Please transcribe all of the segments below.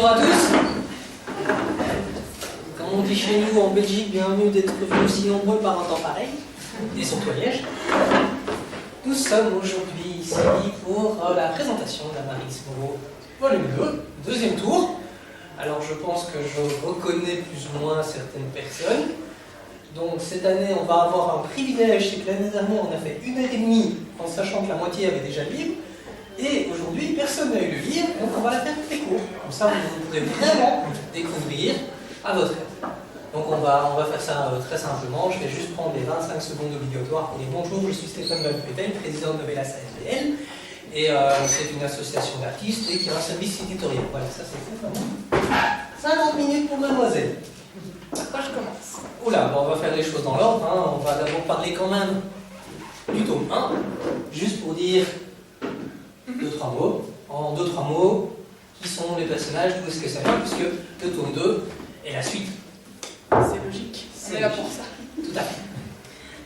Bonjour à tous. Comme on dit chez nous en Belgique, bienvenue d'être venus si nombreux par un temps pareil, et surtout à Liège. Nous sommes aujourd'hui ici pour la présentation d'Amaris Moreau, volume 2, deuxième tour. Alors je pense que je reconnais plus ou moins certaines personnes. Donc cette année, on va avoir un privilège, c'est que l'année dernière, on a fait 1h30 en sachant que la moitié avait déjà le livre. Et aujourd'hui, personne n'a eu le livre, donc on va la faire très court. Comme ça, vous pourrez vraiment découvrir à votre aise. Donc on va faire ça très simplement. Je vais juste prendre les 25 secondes obligatoires pour dire bonjour, je suis Stéphane Valpétel, président de Novella SASBL. Et c'est une association d'artistes et qui a un service éditorial. Voilà, ça c'est tout vraiment. 50 minutes pour mademoiselle. Par quoi je commence? Oula, bon, on va faire les choses dans l'ordre. Hein. On va d'abord parler quand même du tome 1, juste pour dire 2-3 mots. En 2-3 mots, qui sont les personnages, d'où est-ce que ça vient, puisque le tome 2 est la suite. C'est logique, on est là pour ça. Tout à fait.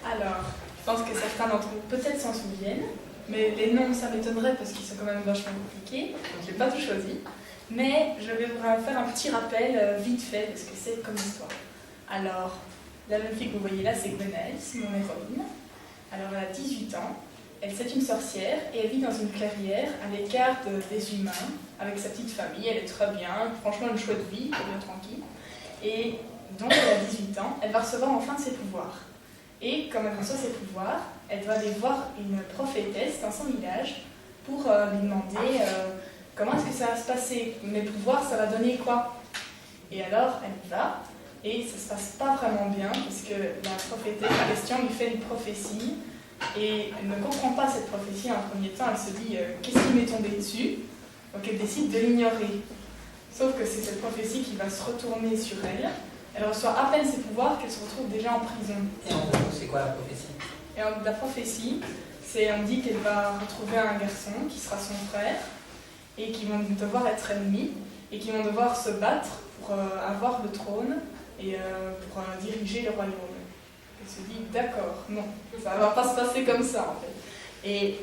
Alors, je pense que certains d'entre vous peut-être s'en souviennent, mais les noms, ça m'étonnerait parce qu'ils sont quand même vachement compliqués, donc je n'ai pas tout choisi. Mais je vais vous faire un petit rappel vite fait de ce que c'est comme histoire. Alors, la jeune fille que vous voyez là, c'est Gwenaëlle, c'est mon héroïne. Alors, elle a 18 ans, c'est une sorcière et elle vit dans une clairière à l'écart des humains, avec sa petite famille, elle est très bien, franchement une chouette vie, elle est bien tranquille. Et donc, elle a 18 ans, elle va recevoir enfin ses pouvoirs. Et comme elle reçoit ses pouvoirs, elle va aller voir une prophétesse dans son village pour lui demander comment est-ce que ça va se passer, mes pouvoirs, ça va donner quoi? Et alors, elle y va, et ça se passe pas vraiment bien, puisque la prophétesse en question lui fait une prophétie, et elle ne comprend pas cette prophétie en premier temps, elle se dit qu'est-ce qui m'est tombé dessus? Donc elle décide de l'ignorer. Sauf que c'est cette prophétie qui va se retourner sur elle. Elle reçoit à peine ses pouvoirs qu'elle se retrouve déjà en prison. Et en gros, c'est quoi la prophétie? Et la prophétie, on dit qu'elle va retrouver un garçon qui sera son frère et qui vont devoir être ennemis et qui vont devoir se battre pour avoir le trône et pour diriger le royaume. Elle se dit d'accord, non, ça ne va pas se passer comme ça en fait. Et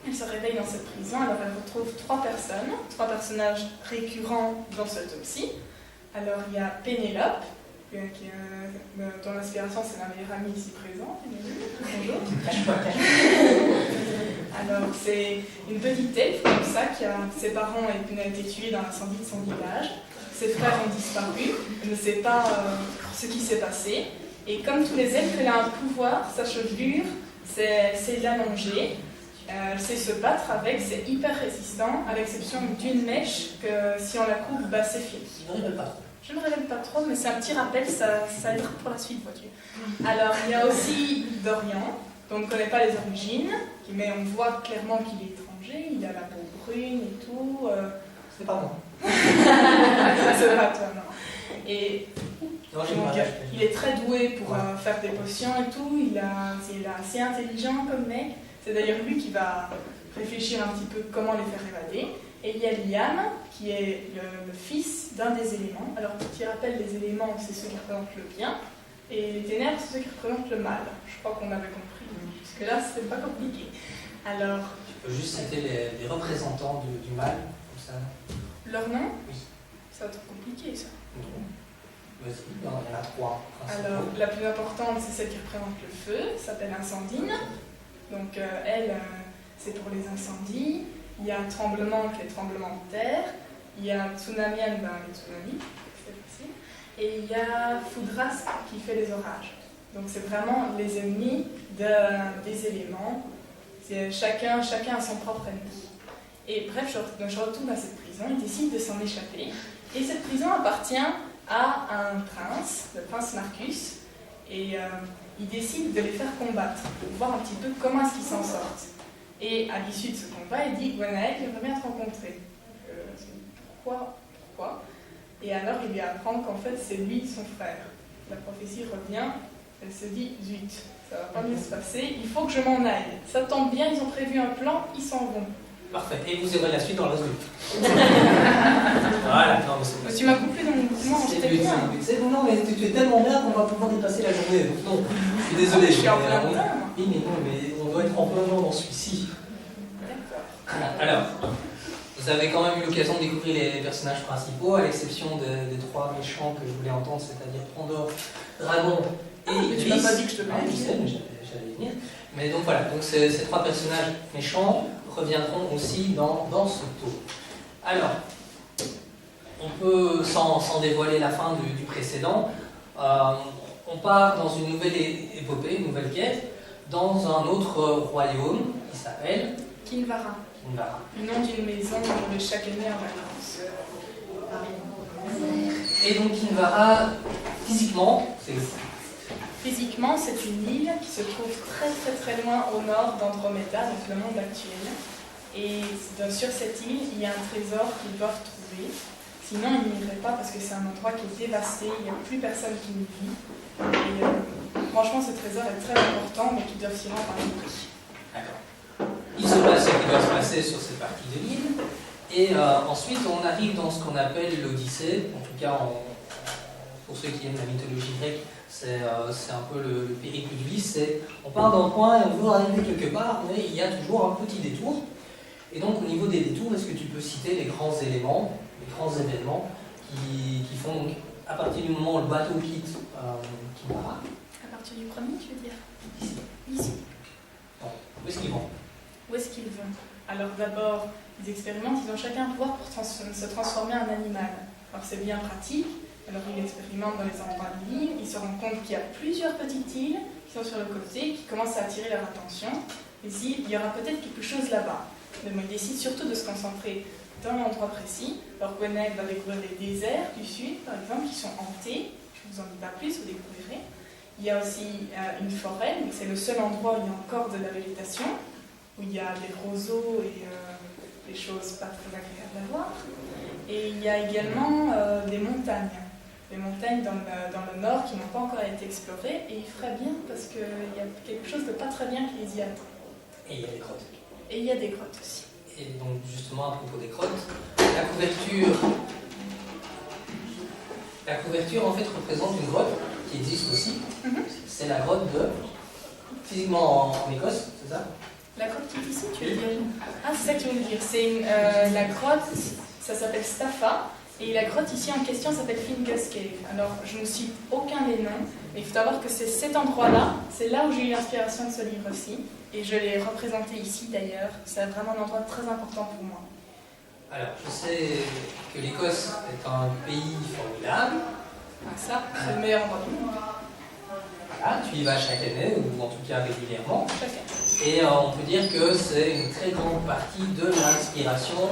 elle se réveille dans cette prison, alors elle retrouve 3 personnes, 3 personnages récurrents dans ce tome-ci. Alors il y a Pénélope, dont l'inspiration c'est ma meilleure amie ici présente. Bonjour. Alors c'est une petite elfe comme ça, ses parents ont été tués dans l'incendie de son village. Ses frères ont disparu, elle ne sait pas ce qui s'est passé. Et comme tous les elfes, elle a un pouvoir, sa chevelure, c'est l'allonger. Elle sait se battre avec, c'est hyper résistant, à l'exception d'une mèche que si on la coupe, bah, c'est fini. Je ne révèle pas trop, mais c'est un petit rappel, ça aidera pour la suite, vois-tu. Alors, il y a aussi Dorian, dont on ne connaît pas les origines, mais on voit clairement qu'il est étranger, il a la peau brune et tout. C'est pas moi. C'est pas toi, non. Et non, il est très doué pour faire des potions et tout, il est assez intelligent comme mec. C'est d'ailleurs lui qui va réfléchir un petit peu comment les faire évader. Et il y a Liam, qui est le fils d'un des éléments. Alors, petit rappel, les éléments, c'est ceux qui représentent le bien, et les ténèbres, c'est ceux qui représentent le mal. Je crois qu'on avait compris, parce que là, c'est pas compliqué. Alors... Tu peux juste citer les représentants du mal, comme ça? Leur nom? Oui. Ça va être compliqué, ça. Non. Vas-y, il y en a 3. Alors, la plus importante, c'est celle qui représente le feu, s'appelle Incendine. Donc, elle, c'est pour les incendies. Il y a tremblement, qui est tremblement de terre. Il y a tsunamian, les tsunamis, c'est facile. Et il y a foudrasque qui fait les orages. Donc c'est vraiment les ennemis des éléments. Chacun a son propre ennemi. Et bref, je retourne à cette prison, il décide de s'en échapper. Et cette prison appartient à un prince, le prince Marcus. Et il décide de les faire combattre, pour voir un petit peu comment est-ce qu'ils s'en sortent. Et à l'issue de ce combat, il dit « Gwenaëlle, j'aimerais bien te rencontrer. » Pourquoi? Et alors, il lui apprend qu'en fait, c'est lui son frère. La prophétie revient, elle se dit « Zut, ça va pas bien se passer, il faut que je m'en aille. » Ça tombe bien, ils ont prévu un plan, ils s'en vont. Parfait, et vous aurez la suite dans la suite. Voilà, non, mais tu m'as coupé dans mon mouvement, j'étais bien. Non, mais tu es tellement bien qu'on va pouvoir y passer la journée. Donc, non, je suis désolé. Je suis en plein dedans. Oui, mais non, mais on doit être en plein dedans dans celui-ci. D'accord. Alors, Vous avez quand même eu l'occasion de découvrir les personnages principaux, à l'exception des trois méchants que je voulais entendre, c'est-à-dire Pandore, Dragon et Idris. Tu m'as pas dit que je te Ah, je sais, mais j'allais y venir. Mais donc voilà, donc ces trois personnages méchants reviendront aussi dans ce tour. Alors, on peut, sans dévoiler la fin du précédent, on part dans une nouvelle épopée, une nouvelle quête, dans un autre royaume qui s'appelle Kinvara. Kinvara. Le nom d'une maison où on est chaque année en vacances. Et donc Kinvara, physiquement, Physiquement, c'est une île qui se trouve très très très loin au nord d'Andromeda, donc le monde actuel. Et sur cette île, il y a un trésor qu'ils doivent trouver. Sinon, ils n'iraient pas parce que c'est un endroit qui est dévasté, il n'y a plus personne qui y vit. Et franchement, ce trésor est très important, mais qu'ils doivent s'y rendre à tout prix. D'accord. Il se passe ce qui doit se passer sur cette partie de l'île. Et ensuite, on arrive dans ce qu'on appelle l'Odyssée. En tout cas, pour ceux qui aiment la mythologie grecque, c'est un peu le périple d'Ulysse. On part d'un point et on veut arriver quelque part, mais il y a toujours un petit détour. Et donc, au niveau des détours, est-ce que tu peux citer les grands éléments, les grands événements qui font, donc, à partir du moment où le bateau quitte Kinvara? À partir du premier, tu veux dire? Ici. Non. Où est-ce qu'ils vont? Où est-ce qu'ils vont? Alors d'abord, ils expérimentent, ils ont chacun un pouvoir pour se transformer en animal. Alors c'est bien pratique, alors ils expérimentent dans les endroits de l'île, ils se rendent compte qu'il y a plusieurs petites îles qui sont sur le côté, qui commencent à attirer leur attention, et s'il y aura peut-être quelque chose là-bas. Mais bon, ils décident surtout de se concentrer dans l'endroit précis. Alors Gwenaël va découvrir les déserts du sud, par exemple, qui sont hantés, je ne vous en dis pas plus, vous découvrirez. Il y a aussi une forêt, donc c'est le seul endroit où il y a encore de la végétation, où il y a des roseaux et des choses pas très agréables à voir. Et il y a également des montagnes. Des montagnes dans le nord qui n'ont pas encore été explorées, et il ferait bien parce qu'il y a quelque chose de pas très bien qui les y attend. Et il y a des grottes. Et il y a des grottes aussi. Et donc justement à propos des grottes, la couverture en fait représente une grotte qui existe aussi. C'est la grotte physiquement en Écosse, c'est ça? La grotte qui est ici, tu veux dire? Ah, c'est ça que tu veux dire. C'est la grotte, ça s'appelle Staffa, et la grotte ici en question s'appelle Fingus Cave. Alors, je ne cite aucun des noms, mais il faut savoir que c'est cet endroit-là, c'est là où j'ai eu l'inspiration de ce livre-ci, et je l'ai représenté ici d'ailleurs. C'est vraiment un endroit très important pour moi. Alors, je sais que l'Écosse est un pays formidable. Ah, ça, c'est le meilleur endroit du monde. Voilà, tu y vas chaque année, ou en tout cas régulièrement. Chaque année. Et on peut dire que c'est une très grande partie de l'inspiration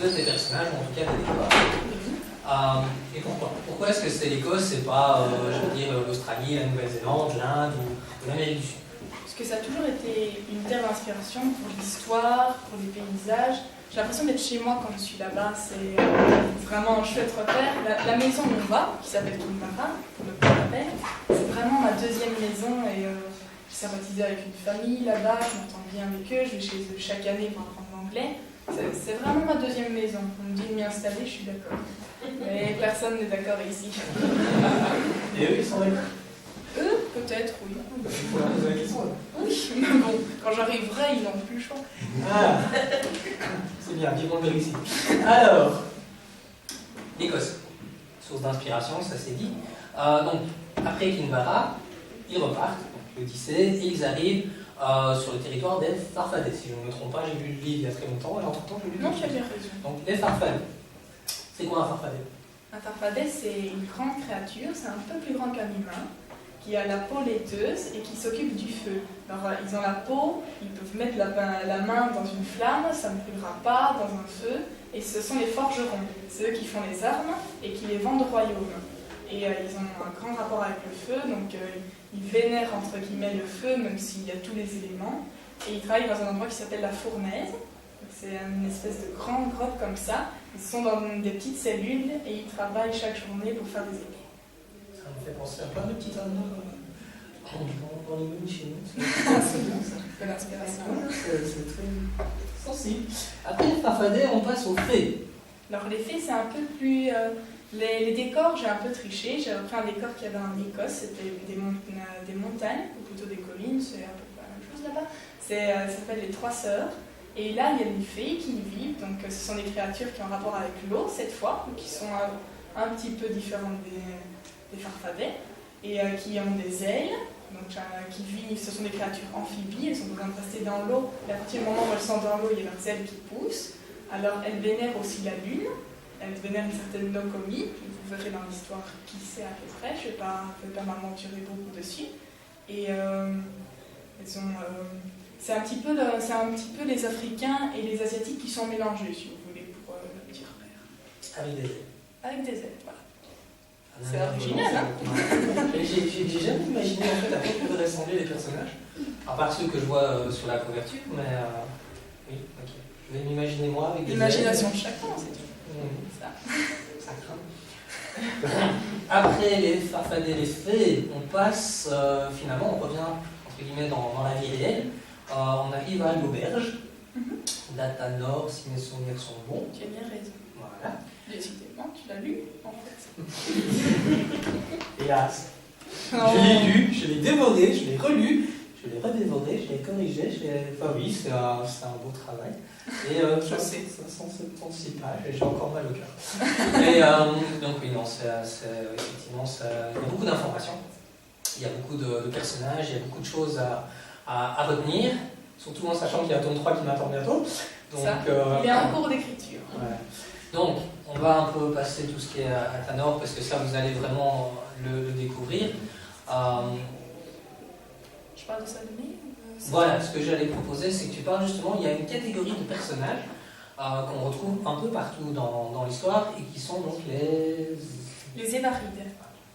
de tes personnages, ou en tout cas des décors. Et pourquoi? Pourquoi est-ce que c'est l'Écosse, c'est pas, je veux dire, l'Australie, la Nouvelle-Zélande, l'Inde ou l'Amérique du Sud? Parce que ça a toujours été une terre d'inspiration pour l'histoire, pour les paysages. J'ai l'impression d'être chez moi quand je suis là-bas, c'est vraiment un chouette repère. La maison où on va, qui s'appelle Kinvara, pour le rappel, c'est vraiment ma deuxième maison et j'ai sympathisé avec une famille là-bas, je m'entends bien avec eux, je vais chez eux chaque année pour apprendre l'anglais. C'est vraiment ma deuxième maison. On me dit de m'y installer, je suis d'accord. Mais personne n'est d'accord ici. Et eux, ils sont d'accord? Eux, peut-être, oui. Il faut leur poser la question. Oui, mais bon, quand j'arriverai, ils n'ont plus le choix. Ah, c'est bien, vivons le Brexit. Alors, l'Écosse, source d'inspiration, ça c'est dit. Donc, après Kinvara, ils repartent, l'Odyssée, et ils arrivent sur le territoire des Farfadets. Si je ne me trompe pas, j'ai lu le livre il y a très longtemps, et entre-temps, j'ai lu le Non, livre. tu as bien raison. Donc, les Farfadets. C'est quoi un Farfadet? Un farfadet, c'est une grande créature, c'est un peu plus grand qu'un humain, qui a la peau laiteuse et qui s'occupe du feu. Alors, ils ont la peau, ils peuvent mettre la main dans une flamme, ça ne brûlera pas, dans un feu, et ce sont les forgerons. C'est eux qui font les armes et qui les vendent au royaume. Et ils ont un grand rapport avec le feu, donc ils vénèrent entre guillemets le feu, même s'il y a tous les éléments. Et ils travaillent dans un endroit qui s'appelle la Fournaise. C'est une espèce de grande grotte comme ça. Ils sont dans des petites cellules et ils travaillent chaque journée pour faire des épées. Ça me fait penser à plein de petits animaux dans les menus chez nous. C'est bon, ça fait l'inspiration. C'est très sensible. Après les Farfadets, on passe aux fées. Alors les fées, c'est un peu plus... les décors, j'ai un peu triché. J'ai repris un décor qu'il y avait en Écosse. C'était des montagnes, ou plutôt des collines. C'est un peu la même chose là-bas. Ça s'appelle les Trois Sœurs. Et là, il y a les fées qui y vivent, donc ce sont des créatures qui ont un rapport avec l'eau cette fois, qui sont un petit peu différentes des farfadets, et qui ont des ailes, donc qui vivent, ce sont des créatures amphibies, elles ont besoin de rester dans l'eau, et à partir du moment où elles sont dans l'eau, il y a leurs ailes qui poussent. Alors elles vénèrent aussi la lune, elles vénèrent une certaine Nokomi, vous verrez dans l'histoire qui c'est à peu près, je ne vais pas m'aventurer beaucoup dessus. Et elles ont... c'est un petit peu les Africains et les Asiatiques qui sont mélangés, si vous voulez, pour le petit repère. Avec des ailes. Avec des ailes, voilà. Ah, C'est original, hein? J'ai jamais imaginé en fait à quoi pouvaient ressembler les personnages, à part ceux que je vois sur la couverture, mais oui, ok. Je vais m'imaginer moi avec des l'imagination de chacun, c'est tout. Ça. Ça craint. Après les farfadets, les fées, on passe, finalement, on revient entre guillemets dans la vie réelle. On arrive à l'auberge, date à Nord, si mes souvenirs sont bons. Tu as bien raison. Voilà. Décidément, tu l'as lu, en fait. Hélas. Oh. Je l'ai lu, je l'ai dévoré, je l'ai relu, je l'ai redévoré, je l'ai corrigé, enfin oui, c'est un beau travail. Et je sais. 576 pages, et j'ai encore mal au cœur. Et donc oui, non, effectivement, il y a beaucoup d'informations, il y a beaucoup de personnages, il y a beaucoup de choses à retenir, surtout en sachant qu'il y a un tome 3 qui m'attend bientôt. Donc, ça, il est en cours d'écriture. Ouais. Donc, on va un peu passer tout ce qui est à Tanor, parce que ça, vous allez vraiment le découvrir. Je parle de Salomé. Voilà, ce que j'allais proposer, c'est que tu parles justement, il y a une catégorie de personnages qu'on retrouve un peu partout dans l'histoire, et qui sont donc les Évarides,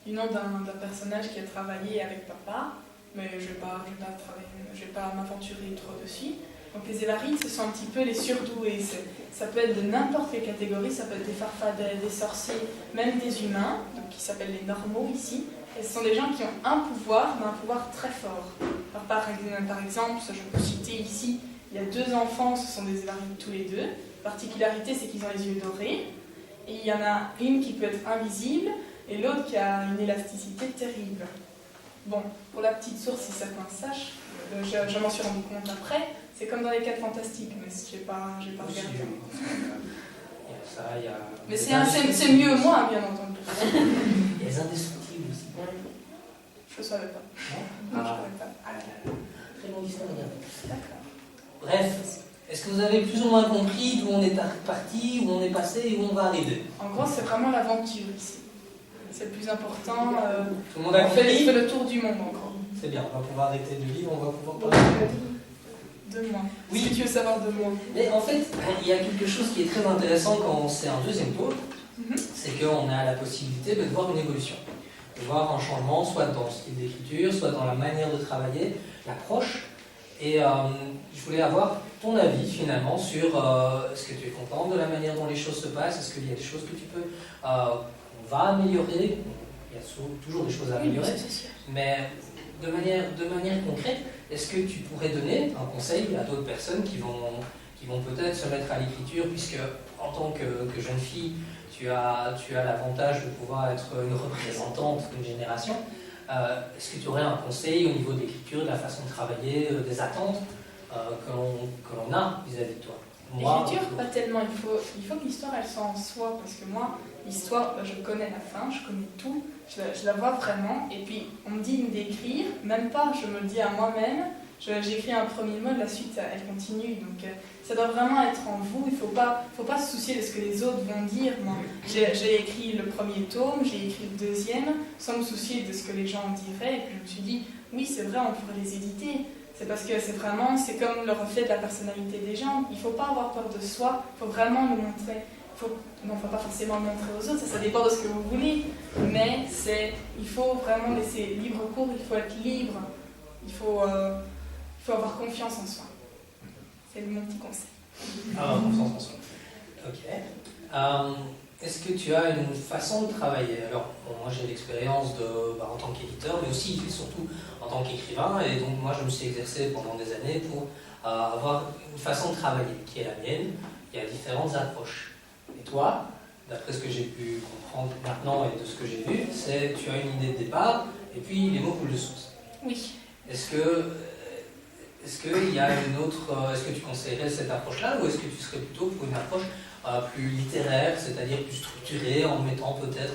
du nom d'un personnage qui a travaillé avec papa, mais je ne vais pas m'aventurer trop dessus. Donc les Évarides, ce sont un petit peu les surdoués. Ça peut être de n'importe quelle catégorie, ça peut être des farfadets, des sorciers, même des humains, donc qui s'appellent les normaux ici. Et ce sont des gens qui ont un pouvoir, mais un pouvoir très fort. Alors, par exemple, je peux citer ici, il y a 2 enfants, ce sont des Évarides tous les 2. La particularité, c'est qu'ils ont les yeux dorés. Et il y en a une qui peut être invisible, et l'autre qui a une élasticité terrible. Bon, pour la petite source, si certains sachent, je m'en suis rendu compte après, c'est comme dans les 4 Fantastiques, mais je n'ai pas regardé. Mais c'est mieux moi, bien entendu. Il y a les indestructibles aussi. Je ne savais pas. Non, je ne savais pas. Très bon historien. D'accord. Bref, est-ce que vous avez plus ou moins compris d'où on est parti, où on est passé et où on va arriver? En gros, c'est vraiment l'aventure ici. C'est le plus important. Tout le monde a compris? On fait le tour du monde encore. C'est bien, on va pouvoir arrêter de lire, on va pouvoir parler de moi. Oui. Ce que tu veux savoir de moi. Mais en fait, il y a quelque chose qui est très intéressant quand c'est un deuxième tour, c'est qu'on a la possibilité de voir une évolution, de voir un changement, soit dans le style d'écriture, soit dans la manière de travailler, l'approche. Et je voulais avoir ton avis finalement sur est-ce que tu es content de la manière dont les choses se passent, est-ce qu'il y a des choses que tu peux, on va améliorer, il y a toujours des choses à améliorer, mais de manière concrète, est-ce que tu pourrais donner un conseil à d'autres personnes qui vont peut-être se mettre à l'écriture, puisque en tant que jeune fille, tu as l'avantage de pouvoir être une représentante d'une génération. Est-ce que tu aurais un conseil au niveau de l'écriture, de la façon de travailler, des attentes que l'on a vis-à-vis de toi? L'écriture, pas tellement. Il faut que l'histoire, elle soit en soi, parce que moi, l'histoire, je connais la fin, je connais tout, je la vois vraiment, et puis on me dit d'écrire, même pas, je me le dis à moi-même, j'écris un premier mot, la suite, elle continue, donc ça doit vraiment être en vous, il faut pas se soucier de ce que les autres vont dire. Moi, j'ai écrit le premier tome, j'ai écrit le deuxième, sans me soucier de ce que les gens diraient, et puis je me suis dit, oui, c'est vrai, on pourrait les éditer. C'est parce que c'est comme le reflet de la personnalité des gens. Il ne faut pas avoir peur de soi, il faut vraiment le montrer. Il ne faut pas forcément le montrer aux autres, ça dépend de ce que vous voulez. Mais il faut vraiment laisser libre cours, il faut être libre. Il faut avoir confiance en soi. C'est mon petit conseil. Avoir confiance en soi. Ok. Est-ce que tu as une façon de travailler? Alors, moi j'ai l'expérience en tant qu'éditeur, mais aussi et surtout en tant qu'écrivain, et donc moi je me suis exercé pendant des années pour avoir une façon de travailler qui est la mienne. Il y a différentes approches. Et toi, d'après ce que j'ai pu comprendre maintenant et de ce que j'ai vu, c'est tu as une idée de départ, et puis les mots coulent de source. Oui. Est-ce que est-ce qu'il y a une autre... est-ce que tu conseillerais cette approche-là ou est-ce que tu serais plutôt pour une approche plus littéraire, c'est-à-dire plus structurée, en mettant peut-être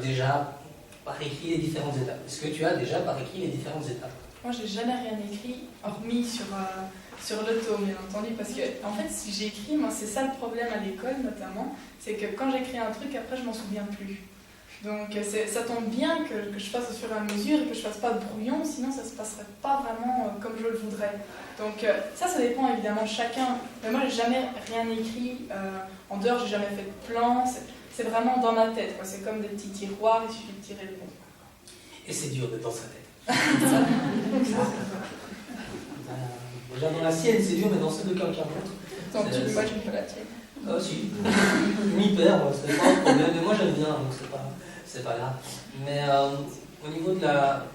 déjà par écrit les différentes étapes? Est-ce que tu as déjà par écrit les différentes étapes? Moi, j'ai jamais rien écrit, hormis sur le tome, bien entendu, parce que, en fait, si j'écris, moi, c'est ça le problème à l'école, notamment, c'est que quand j'écris un truc, après, je m'en souviens plus. Donc, ça tombe bien que je fasse au fur et à mesure et que je fasse pas de brouillon, sinon ça se passerait pas vraiment comme je le voudrais. Donc, ça dépend évidemment de chacun. Mais moi, j'ai jamais rien écrit, en dehors, j'ai jamais fait de plan, c'est vraiment dans ma tête, quoi. C'est comme des petits tiroirs, il suffit de tirer le bon. Et c'est dur d'être dans sa tête. Déjà dans la sienne, c'est dur, mais dans celle de quelqu'un d'autre. Donc, moi, je peux la tienne. Ah, si. Je m'y perds, c'est pas un problème. Mais moi, j'aime bien, donc c'est pas grave. Mais au niveau de la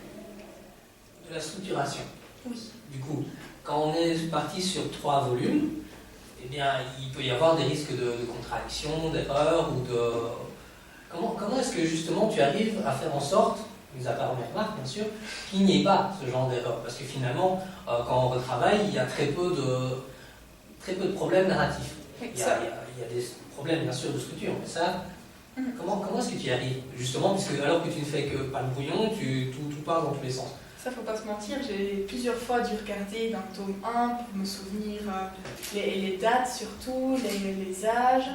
structuration, oui. Du coup, quand on est parti sur 3 volumes, eh bien, il peut y avoir des risques de contradiction, d'erreur ou de... Comment est-ce que justement tu arrives à faire en sorte, mis à part mes remarques bien sûr, qu'il n'y ait pas ce genre d'erreur? Parce que finalement, quand on retravaille, il y a très peu de problèmes narratifs. Il y a des problèmes bien sûr de structure, mais ça, comment est-ce que tu y arrives? Justement, puisque alors que tu ne fais que pas le brouillon, tout part dans tous les sens. Ça, faut pas se mentir, j'ai plusieurs fois dû regarder dans le tome 1 pour me souvenir les dates surtout, les âges.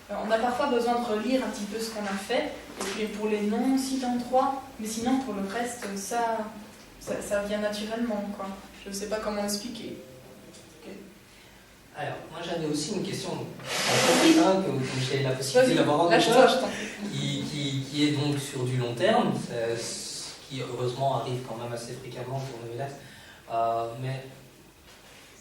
On a parfois besoin de relire un petit peu ce qu'on a fait, et puis pour les noms aussi dans le droit, mais sinon pour le reste, ça vient naturellement, quoi. Je ne sais pas comment expliquer. Okay. Alors, moi j'avais aussi une question, que j'ai la possibilité d'avoir en qui est donc sur du long terme, qui heureusement arrive quand même assez fréquemment pour Novelas. Mais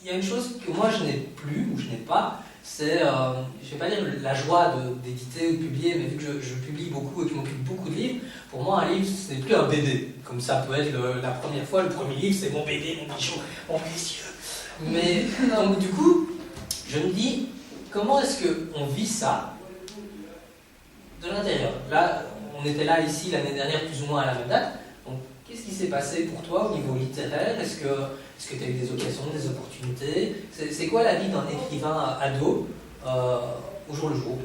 il y a une chose que moi je n'ai plus, ou je n'ai pas, c'est, je ne vais pas dire la joie d'éditer ou de publier, mais vu que je publie beaucoup et que je m'occupe beaucoup de livres, pour moi un livre ce n'est plus un bébé, comme ça peut être la première fois, le premier livre c'est mon bébé, mon bijou, mon précieux. Mais donc du coup, je me dis, comment est-ce qu'on vit ça de l'intérieur? Là, on était là ici l'année dernière plus ou moins à la même date. Donc, qu'est-ce qui s'est passé pour toi au niveau littéraire? Est-ce que tu as eu des occasions, des opportunités? C'est quoi la vie d'un écrivain ado au jour le jour?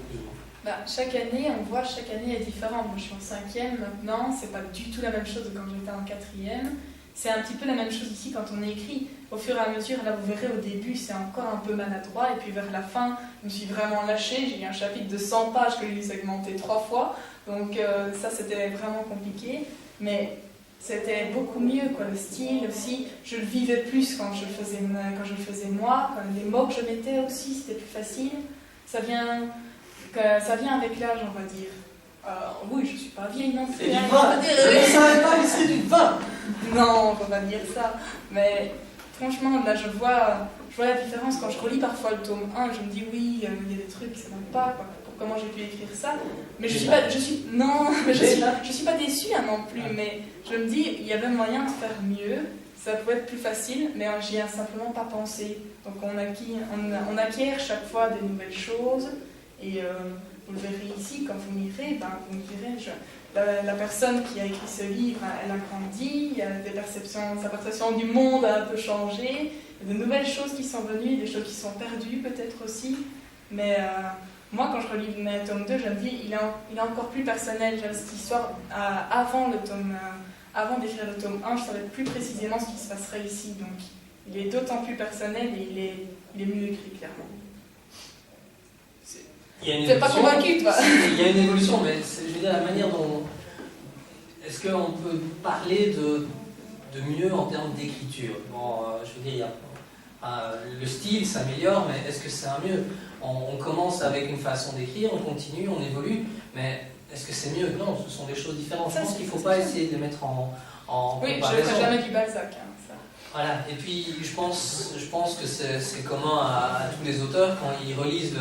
Chaque année, on voit, chaque année est différente. Moi, je suis en 5e maintenant, c'est pas du tout la même chose que quand j'étais en 4e. C'est un petit peu la même chose ici quand on écrit. Au fur et à mesure, là vous verrez au début c'est encore un peu maladroit et puis vers la fin je me suis vraiment lâchée. J'ai eu un chapitre de 100 pages que j'ai segmenté 3 fois. Donc ça c'était vraiment compliqué. Mais c'était beaucoup mieux, quoi. Le style aussi, je le vivais plus quand je le faisais moi. Quand les mots que je mettais aussi c'était plus facile. Ça vient avec l'âge on va dire. Oui, je suis pas vieille non plus. C'est du vin. Je ne savais pas, mais c'est du vin. Non, on va pas dire ça. Mais franchement, là, je vois la différence quand je relis parfois le tome 1. Je me dis oui, il y a des trucs qui ne vont pas. Quoi. Comment j'ai pu écrire ça? Mais je suis pas déçue hein, non plus. Mais je me dis, il y avait moyen de faire mieux. Ça pouvait être plus facile, mais j'y ai simplement pas pensé. Donc on acquiert chaque fois des nouvelles choses et vous le verrez ici, quand vous lirez, vous me direz, la personne qui a écrit ce livre, elle a grandi, il y a sa perception du monde a un peu changé, il y a de nouvelles choses qui sont venues, des choses qui sont perdues peut-être aussi, mais moi quand je relis le tome 2, je me dis, il est encore plus personnel. J'avais cette histoire avant d'écrire le tome 1, je savais plus précisément ce qui se passerait ici, donc il est d'autant plus personnel et il est mieux écrit clairement. T'es pas convaincu, toi? Il y a une évolution, mais je veux dire la manière dont... Est-ce qu'on peut parler de mieux en termes d'écriture? Bon, je veux dire, le style s'améliore, mais est-ce que c'est un mieux? On commence avec une façon d'écrire, on continue, on évolue, mais est-ce que c'est mieux? Non, ce sont des choses différentes. Je pense qu'il ne faut pas essayer de les mettre en oui, comparaison. Je ne ferai jamais du Balzac. Hein, ça. Voilà, et puis je pense que c'est commun à tous les auteurs quand ils relisent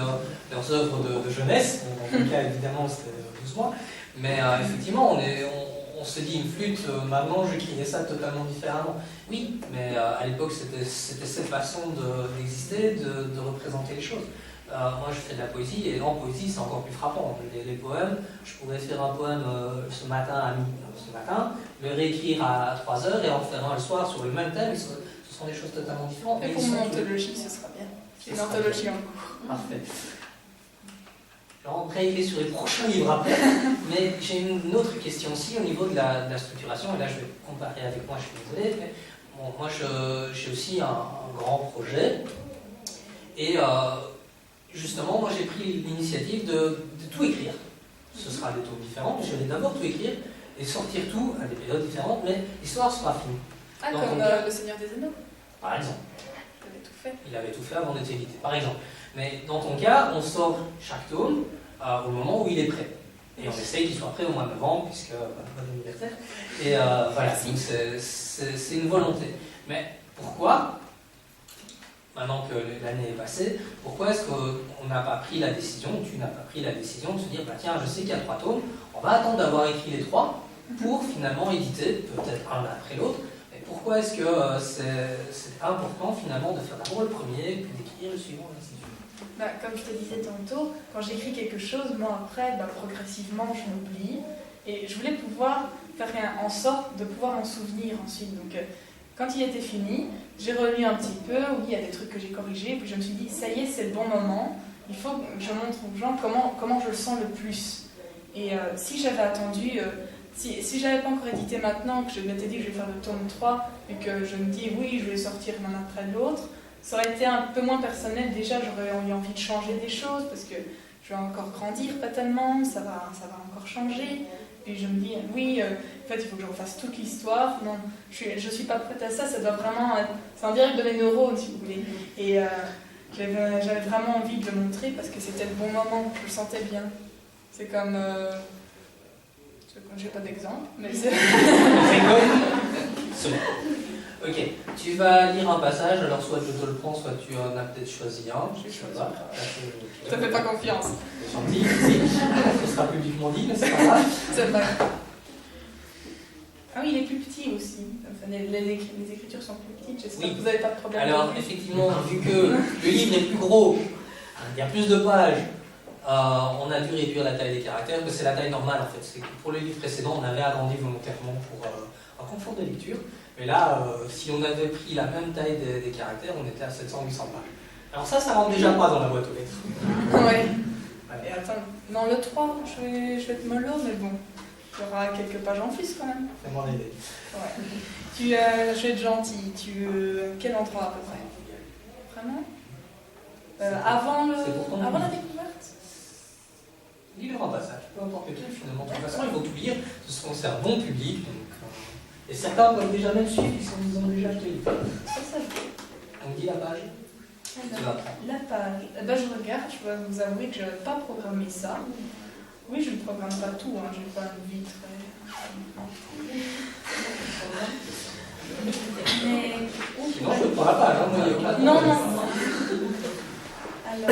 leurs œuvres de jeunesse. Dans mon cas, évidemment, c'était 12 mois. Mais effectivement, on se dit une flûte, maintenant j'écrirais ça totalement différemment. Oui, mais à l'époque, c'était cette façon d'exister, de représenter les choses. Moi, je fais de la poésie, et en poésie, c'est encore plus frappant. Les poèmes, je pourrais faire un poème ce matin, le réécrire à 3 heures, et en faire un le soir sur le même thème, ce sont sont des choses totalement différentes. Et mais pour ils mon sont anthologie, ce sera bien. C'est une sera anthologie en cours. Parfait. Alors, on va sur les prochains livres après, mais j'ai une autre question aussi au niveau de la structuration, et là je vais comparer avec moi, je suis désolé, mais bon, moi j'ai aussi un grand projet, et justement, moi j'ai pris l'initiative de tout écrire. Ce sera des tomes différents, mais je vais d'abord tout écrire et sortir tout à des périodes différentes, mais l'histoire sera finie. Ah, dans comme cas, Le Seigneur des Anneaux. Par exemple. Il avait tout fait. Il avait tout fait avant d'être édité, par exemple. Mais dans ton cas, on sort chaque tome au moment où il est prêt. Et on essaye qu'il soit prêt au mois de novembre, puisque bon anniversaire. Et voilà, donc c'est une volonté. Mais pourquoi, maintenant que l'année est passée, pourquoi est-ce qu'on n'a pas pris la décision, ou tu n'as pas pris la décision de se dire, bah tiens, je sais qu'il y a 3 tomes, on va attendre d'avoir écrit les 3 pour finalement éditer, peut-être un après l'autre. Mais pourquoi est-ce que c'est important finalement de faire d'abord le premier, puis d'écrire le suivant, et ainsi de suite? Bah, comme je te disais tantôt, quand j'écris quelque chose, moi après, progressivement, je m'oublie. Et je voulais pouvoir faire en sorte de pouvoir m'en souvenir ensuite. Donc, quand il était fini, j'ai relu un petit peu, oui, il y a des trucs que j'ai corrigés, puis je me suis dit, ça y est, c'est le bon moment, il faut que je montre aux gens comment je le sens le plus. Et si j'avais attendu, si j'avais pas encore édité maintenant, que je m'étais dit que je vais faire le tome 3, et que je me dis, oui, je vais sortir l'un après l'autre, ça aurait été un peu moins personnel. Déjà, j'aurais eu envie de changer des choses, parce que je vais encore grandir, pas tellement, ça va encore changer. Puis je me dis, oui, en fait, il faut que je refasse toute l'histoire. Non, je suis pas prête à ça, ça doit vraiment être... C'est un direct de mes neurones, si vous voulez. Et j'avais vraiment envie de le montrer, parce que c'était le bon moment, je le sentais bien. C'est comme... j'ai pas d'exemple, mais c'est... C'est bon. Ok, tu vas lire un passage, alors soit je te le prends, soit tu en as peut-être choisi un. Je vais choisir. Voilà. Je te fais pas confiance. C'est gentil, merci. Ce sera publiquement dit, mais c'est pas grave. C'est pas grave. Ah oui, il est plus petit aussi. Enfin, les écritures sont plus petites, j'espère que vous n'avez pas de problème. Alors, effectivement, vu que le livre est plus gros, il y a plus de pages, on a dû réduire la taille des caractères, mais c'est la taille normale en fait. C'est que pour le livre précédent, on avait agrandi volontairement pour un confort de lecture. Mais là, si on avait pris la même taille des caractères, on était à 700-800 pages. Alors ça rentre déjà pas dans la boîte aux lettres. Ouais. Et attends, dans le 3, je vais être mollo, mais bon, il y aura quelques pages en plus quand même. Fais-moi rêver. Ouais. Je vais être gentil. Quel endroit à peu près? Vraiment avant la découverte? Lis-le en passage, peu importe lequel finalement. De toute façon, il faut tout lire, c'est un bon public. Donc, et certains peuvent déjà même suivre, ils ont déjà acheté le livre. Ça. On dit la page. La page. Je regarde, je dois vous avouer que je n'avais pas programmé ça. Oui, je ne programme pas tout, hein. Je n'ai pas une vie très... Mais... Sinon, je ne prends la page. Hein. Non. Alors...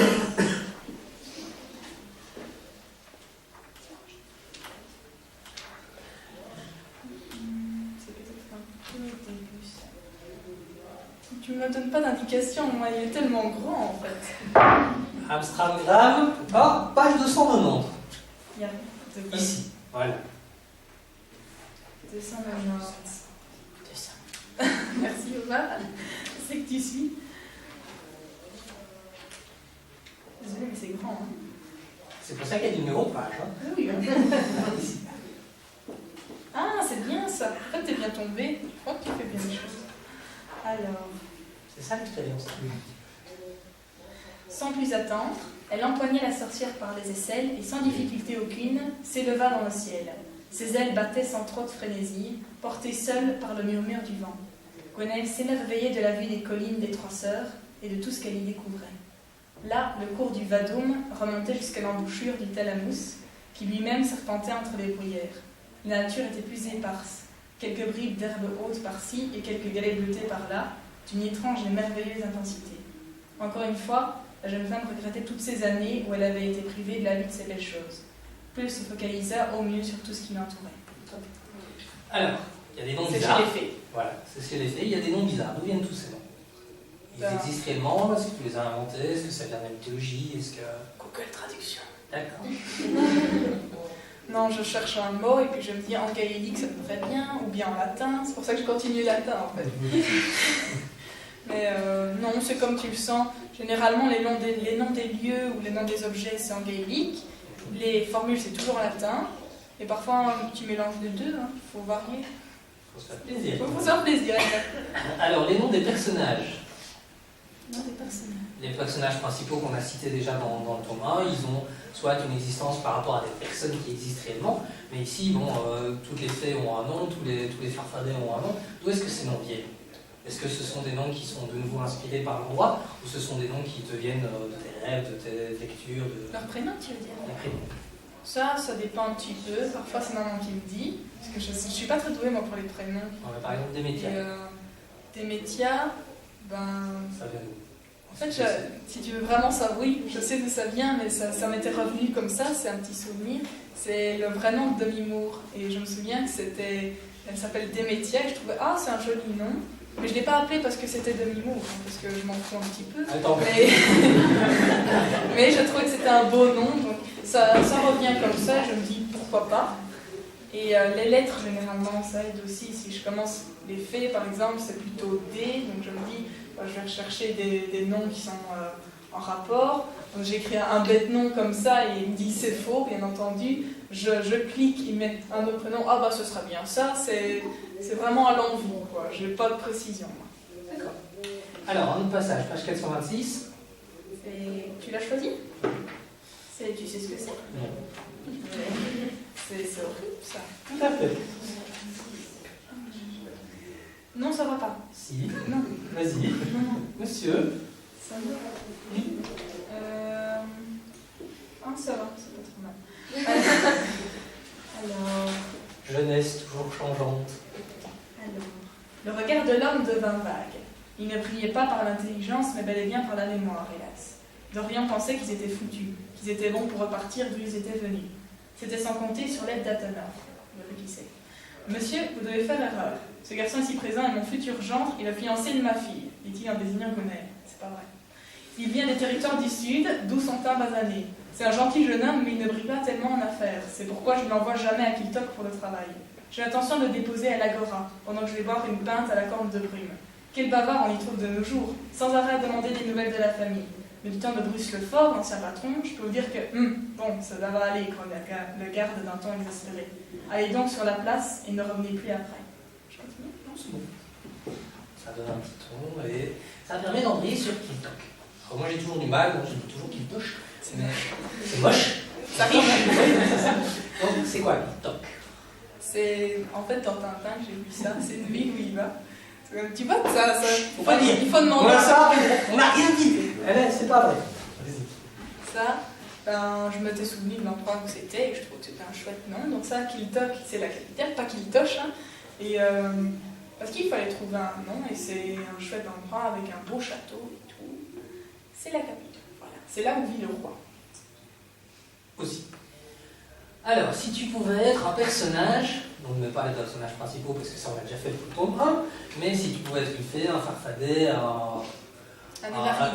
Tu ne me donnes pas d'indication, moi, il est tellement grand en fait. Amstramgram, page 290. Il y a Ici, voilà. 290. Merci Omar, c'est que tu suis. Désolée, mais c'est grand. Hein. C'est pour ça qu'il y a du numéro de page. Hein. Oui. Ici. Ah, c'est bien ça. En fait, t'es bien tombé. Je crois que tu fais bien les choses. Alors... C'est ça l'expérience. Sans plus attendre, elle empoigna la sorcière par les aisselles et sans difficulté aucune, s'éleva dans le ciel. Ses ailes battaient sans trop de frénésie, portées seules par le murmure du vent. Gwenaëlle s'émerveillait de la vue des collines des Trois Sœurs et de tout ce qu'elle y découvrait. Là, le cours du Vadum remontait jusqu'à l'embouchure du Talamus, qui lui-même serpentait entre les bruyères. La nature était plus éparse, quelques bribes d'herbes hautes par-ci et quelques galets bleutés par-là, d'une étrange et merveilleuse intensité. Encore une fois, la jeune femme regrettait toutes ces années où elle avait été privée de la vue de ces belles choses. Puis elle se focalisa au mieux sur tout ce qui l'entourait. Alors, il y a des noms bizarres. bizarres. C'est chez les fées. Voilà, c'est chez les fées. Il y a des noms bizarres. D'où viennent tous ces noms? Ils existent réellement? Est-ce que tu les as inventés? Est-ce que ça vient de la mythologie? Est-ce que... Google Traduction. D'accord. Non, je cherche un mot et puis je me dis en gaélique ça me ferait bien, ou bien en latin. C'est pour ça que je continue latin en fait. Mais non, c'est comme tu le sens. Généralement, les noms des lieux ou les noms des objets, c'est en gaélique. Les formules, c'est toujours en latin. Et parfois, tu mélanges les deux, hein. Il faut varier. Il faut se faire plaisir. Il faut se faire plaisir. Alors, les noms des personnages. Non, des personnages. Les personnages principaux qu'on a cités déjà dans le tome 1, ils ont soit une existence par rapport à des personnes qui existent réellement, mais ici, bon, toutes les fées ont un nom, tous les farfadets ont un nom. D'où est-ce que ces noms viennent? Est-ce que ce sont des noms qui sont de nouveau inspirés par l'endroit, ou ce sont des noms qui te viennent de tes rêves, de tes lectures Leur prénom, tu veux dire? Leur prénom. Ça dépend un petit peu. Parfois, c'est maman qui me dit. Parce que je ne suis pas très douée, moi, pour les prénoms. Par exemple, des métiers. Des métiers, ben... Ça vient d'où? En fait, si tu veux vraiment savoir, oui, je sais d'où ça vient, mais ça m'était revenu comme ça, c'est un petit souvenir. C'est le vrai nom de Demi Moore. Et je me souviens que elle s'appelle Demétia, et je trouvais, c'est un joli nom. Mais je ne l'ai pas appelée parce que c'était Demi Moore, hein, parce que je m'en fous un petit peu. Attends, mais je trouvais que c'était un beau nom, donc ça revient comme ça, je me dis pourquoi pas. Et les lettres, généralement, ça aide aussi. Si je commence les fées, par exemple, c'est plutôt D, donc je me dis, je vais rechercher des noms qui sont en rapport. Donc j'écris un bête nom comme ça et il me dit c'est faux, bien entendu. Je clique, il met un autre nom, ce sera bien. Ça, c'est vraiment à l'envie, quoi. Je n'ai pas de précision. D'accord. Alors, un autre passage, page 426. Tu l'as choisi? Tu sais ce que c'est? Non. C'est horrible, ça. Tout à fait. Non, ça va pas. Si. Non. Vas-y. Non. Monsieur. Ça va. Oui. Ça va, c'est pas trop mal. Alors... Jeunesse toujours changeante. Alors... Le regard de l'homme devint vague. Il ne brillait pas par l'intelligence, mais bel et bien par la mémoire, hélas. Dorian pensait qu'ils étaient foutus, qu'ils étaient bons pour repartir d'où ils étaient venus. C'était sans compter sur l'aide d'Athanor, le réglissait. Monsieur, vous devez faire erreur. Ce garçon ici présent est mon futur gendre et le fiancé de ma fille, dit-il en désignant Gonel. C'est pas vrai. Il vient des territoires du Sud, d'où son teint basané. C'est un gentil jeune homme, mais il ne brille pas tellement en affaires. C'est pourquoi je ne l'envoie jamais à Kiltok pour le travail. J'ai l'intention de le déposer à l'Agora, pendant que je vais boire une pinte à la corne de brume. Quel bavard on y trouve de nos jours, sans arrêt à demander des nouvelles de la famille. Mais du temps de Bruce Lefort, l'ancien patron, je peux vous dire que, ça va aller, quand le garde d'un ton exaspéré. Allez donc sur la place et ne revenez plus après. Je continue? Non, c'est bon. Ça donne un petit ton et ça permet d'embrayer sur Kiltok. Alors moi j'ai toujours du mal, je dis toujours Kiltoch. C'est moche. Ça riche. Donc c'est quoi Kiltok? C'est en fait dans Tintin que j'ai vu ça, c'est une ville où il va. Tu vois, ça faut pas dire. Il faut demander. On n'a rien dit. C'est pas vrai. Ça, je m'étais souvenu de l'endroit où c'était et je trouve que c'était un chouette nom. Donc ça, Kiltok, c'est la capitale, pas Kiltoch. Hein. Et parce qu'il fallait trouver un nom et c'est un chouette endroit avec un beau château et tout. C'est la capitale. Voilà. C'est là où vit le roi. Aussi. Alors, si tu pouvais être un personnage, donc ne pas les personnages principaux parce que ça on l'a déjà fait pour le tome 1, mais si tu pouvais être une fée, un farfadet, un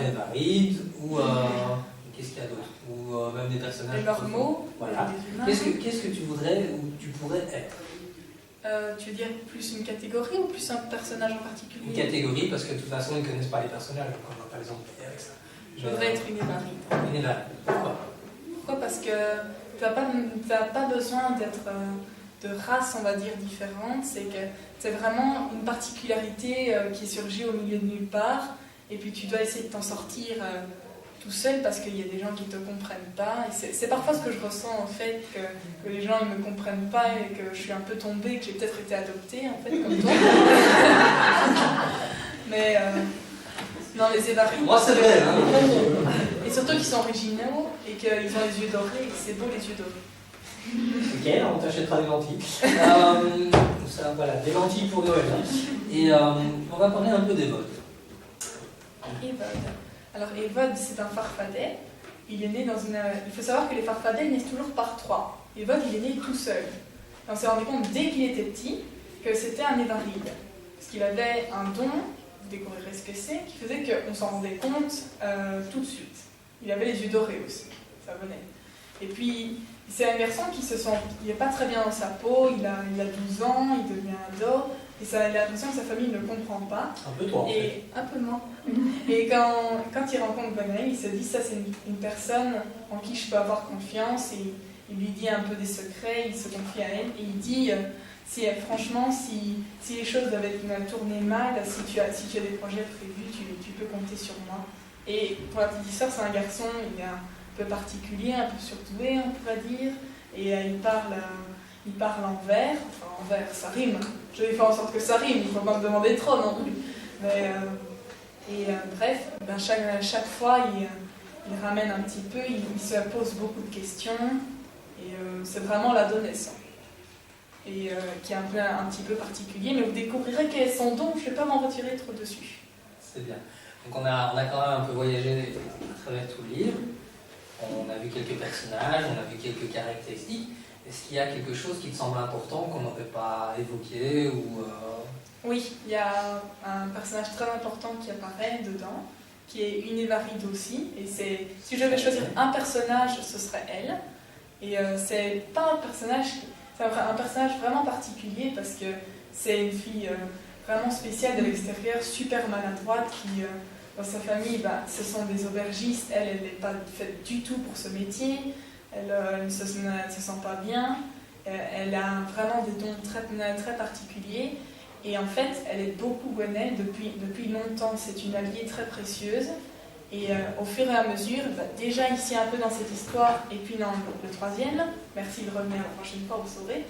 évaride, ou qu'est-ce qu'il y a d'autre, ou même des personnages. Des normaux, voilà. Qu'est-ce que tu voudrais ou tu pourrais être? Tu veux dire plus une catégorie ou plus un personnage en particulier? Une catégorie, parce que de toute façon ils ne connaissent pas les personnages, donc on va par exemple avec ça. Je voudrais être une évaride. Une évaride. Pourquoi? Pourquoi? Parce que tu n'as pas besoin d'être de race, on va dire, différente. C'est que c'est vraiment une particularité qui est surgie au milieu de nulle part. Et puis tu dois essayer de t'en sortir tout seul parce qu'il y a des gens qui ne te comprennent pas. Et c'est parfois ce que je ressens en fait, que les gens ne me comprennent pas et que je suis un peu tombée, que j'ai peut-être été adoptée en fait, comme toi. Mais non, les évarides. Moi c'est vrai, hein. Et surtout qu'ils sont originaux et qu'ils ont les yeux dorés et que c'est beau les yeux dorés. Ok, on t'achètera des lentilles. Ça, voilà, des lentilles pour Noël. Et on va parler un peu d'Evod. Evod. Alors Evod, c'est un farfadet. Il est né dans une... Il faut savoir que les farfadets naissent toujours par 3. Evod, il est né tout seul. Et on s'est rendu compte dès qu'il était petit que c'était un évaride. Parce qu'il avait un don, vous découvrirez ce que c'est, qui faisait qu'on s'en rendait compte tout de suite. Il avait les yeux dorés aussi, ça venait. Et puis, c'est un garçon qui se sent... Il n'est pas très bien dans sa peau, il a 12 ans, il devient ado, Et ça, il a l'impression que sa famille ne comprend pas. Un peu toi, en fait. Et un peu moins. Et quand il rencontre Gwenaëlle, il se dit ça c'est une personne en qui je peux avoir confiance, et il lui dit un peu des secrets, il se confie à elle et il dit franchement si les choses doivent tourner mal, si tu as des projets prévus, tu peux compter sur moi. Et pour la petite histoire, c'est un garçon, il est un peu particulier, un peu surdoué on pourrait dire, et il parle en vers, enfin en vers, ça rime. Je vais faire en sorte que ça rime, il ne faut pas me demander trop non plus. Mais, bref, ben chaque fois il ramène un petit peu, il se pose beaucoup de questions, et c'est vraiment l'adolescent. Et qui est un petit peu particulier, mais vous découvrirez quel est son don, je ne vais pas m'en retirer trop dessus. C'est bien. Donc on a quand même un peu voyagé à travers tout le livre, on a vu quelques personnages, on a vu quelques caractéristiques. Est-ce qu'il y a quelque chose qui te semble important qu'on n'aurait pas évoqué ou Oui, il y a un personnage très important qui apparaît dedans, qui est une Évaride aussi. Et si je devais choisir un personnage, ce serait elle. Et c'est pas un personnage, c'est un personnage vraiment particulier parce que c'est une fille vraiment spéciale de l'extérieur, super maladroite, qui dans sa famille, ce sont des aubergistes. Elle n'est pas faite du tout pour ce métier. Elle ne se sent pas bien, elle a vraiment des dons très, très particuliers, et en fait elle aide beaucoup Gwenaëlle depuis longtemps. C'est une alliée très précieuse, et au fur et à mesure, déjà ici un peu dans cette histoire, et puis dans le troisième, merci de revenir la prochaine fois, vous saurez,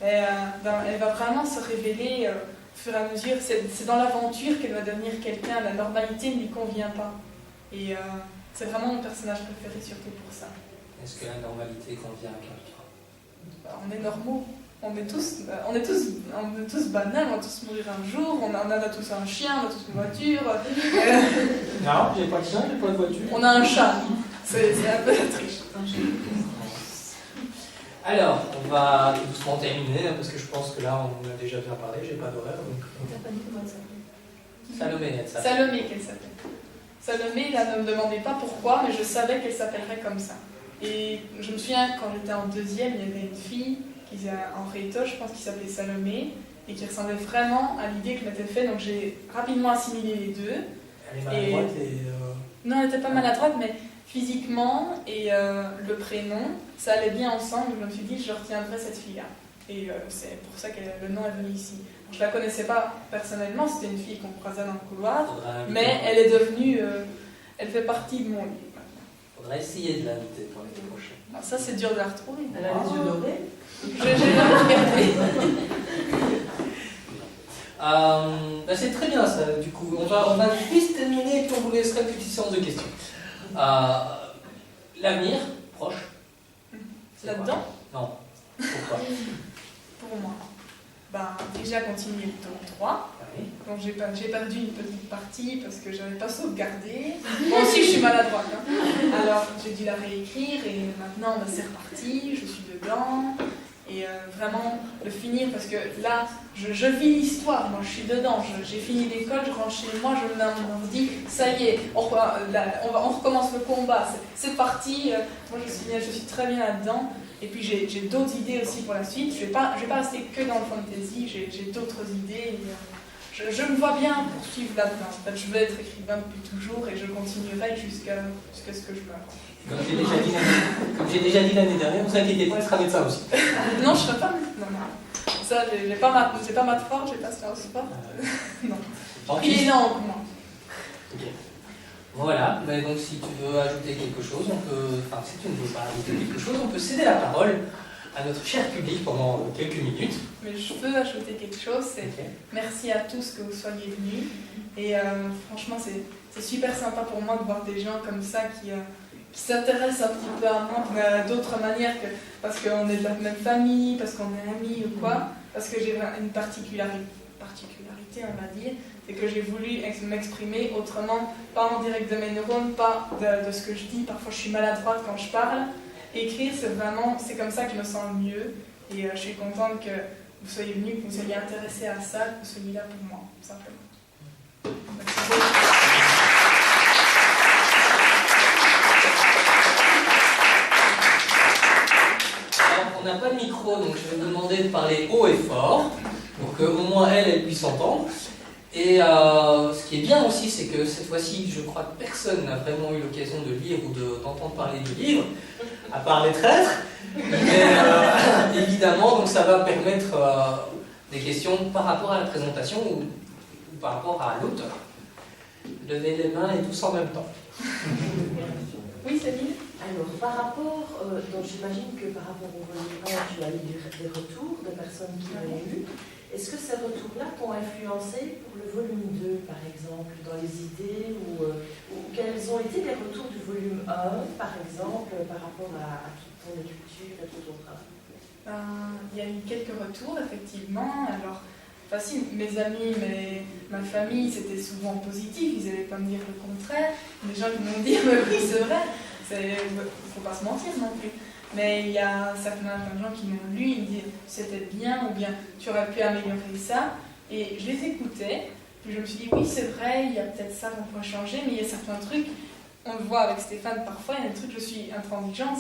elle va vraiment se révéler au fur et à mesure. C'est dans l'aventure qu'elle va devenir quelqu'un, la normalité ne lui convient pas, et c'est vraiment mon personnage préféré surtout pour ça. Est-ce que la normalité convient à quelqu'un? On est normaux, on est tous banals, on va tous mourir un jour, on a tous un chien, on a tous une voiture. Non, j'ai pas de chien, j'ai pas de voiture. On a un chat, c'est un peu la triche. Alors, on va doucement terminer, parce que je pense que là on a déjà bien parlé, j'ai pas d'horaire. T'as pas dit comment elle s'appelle? Salomé, elle s'appelle. Salomé qu'elle s'appelle. Salomé, là, ne me demandez pas pourquoi, mais je savais qu'elle s'appellerait comme ça. Et je me souviens, quand j'étais en deuxième, il y avait une fille, en réto, je pense, qui s'appelait Salomé, et qui ressemblait vraiment à l'idée que je m'étais fait, donc j'ai rapidement assimilé les deux. Elle est maladroite Non, elle n'était pas maladroite, mais physiquement et le prénom, ça allait bien ensemble, je me suis dit, je retiendrai cette fille-là. Et c'est pour ça que le nom est venu ici. Je ne la connaissais pas personnellement, c'était une fille qu'on croisait dans le couloir, mais elle est devenue, elle fait partie de mon livre. Faudrait essayer de l'inviter pour l'été prochain. Alors ça, c'est dur de la retrouver. Elle a les yeux dorés. J'ai jamais regardé. C'est très bien ça, du coup. On va vite terminer et puis on vous laissera une petite séance de questions. L'avenir proche. Là-dedans? Non. Pourquoi? Pour moi. Déjà continuer le tome 3. Oui. Donc j'ai perdu une petite partie parce que je n'avais pas sauvegardé. Moi aussi je suis maladroite. Alors j'ai dû la réécrire et maintenant c'est reparti, je suis dedans. Et vraiment le finir parce que là je vis l'histoire, moi je suis dedans, j'ai fini l'école, je rentre chez moi, je me dis ça y est, on recommence le combat, c'est parti. Moi je suis très bien là-dedans. Et puis j'ai d'autres idées aussi pour la suite. Je vais pas rester que dans le fantasy, j'ai d'autres idées. Et, je me vois bien poursuivre là-dedans. En fait, je veux être écrivain depuis toujours et je continuerai jusqu'à ce que je meure. Comme j'ai déjà dit l'année dernière, vous inquiétez pas, il sera médecin aussi. Non, je ne serai pas médecin. Non. Ça, j'ai pas maths fort, j'ai pas sciences fort. Non. Il est lent pour moi. Ok. Voilà, mais donc si tu veux ajouter quelque chose, si tu ne veux pas ajouter quelque chose, on peut céder la parole à notre cher public pendant quelques minutes. Mais je peux ajouter quelque chose, c'est merci à tous que vous soyez venus. Et franchement, c'est super sympa pour moi de voir des gens comme ça qui s'intéressent un petit peu à moi d'autres manières que parce qu'on est de la même famille, parce qu'on est amis ou quoi, parce que j'ai une particularité, on va dire, c'est que j'ai voulu m'exprimer autrement, pas en direct de mes neurones, pas de ce que je dis. Parfois je suis maladroite quand je parle. Écrire, c'est comme ça que je me sens mieux. Et je suis contente que vous soyez venus, que vous soyez intéressés à ça, que vous soyez là pour moi, tout simplement. Merci beaucoup. Alors, on n'a pas de micro, donc je vais vous demander de parler haut et fort pour qu'au moins elle puisse entendre. Et ce qui est bien aussi, c'est que cette fois-ci, je crois que personne n'a vraiment eu l'occasion de lire ou d'entendre parler du livre, à part les traîtres. Mais évidemment, donc ça va permettre des questions par rapport à la présentation ou par rapport à l'auteur. Levez les mains et tous en même temps. Oui, Sabine? Alors, par rapport, donc j'imagine que par rapport au volume 1, tu as eu des retours de personnes qui l'ont lu. Est-ce que ces retours-là t'ont influencé pour le volume 2, par exemple, dans les idées ou quels ont été les retours du volume 1, par exemple, par rapport à toute ton écriture et tout ton travail? Il y a eu quelques retours, effectivement. Alors, si, mes amis, ma famille, c'était souvent positif, ils n'allaient pas me dire le contraire. Les gens qui m'ont dit, oui, c'est vrai, il ne faut pas se mentir non plus. Mais il y a certains gens qui m'ont lu, ils me disent c'était bien ou bien tu aurais pu améliorer ça. Et je les écoutais, puis je me suis dit oui, c'est vrai, il y a peut-être ça qu'on pourrait changer, mais il y a certains trucs, on le voit avec Stéphane parfois, il y a des trucs, je suis intransigeante,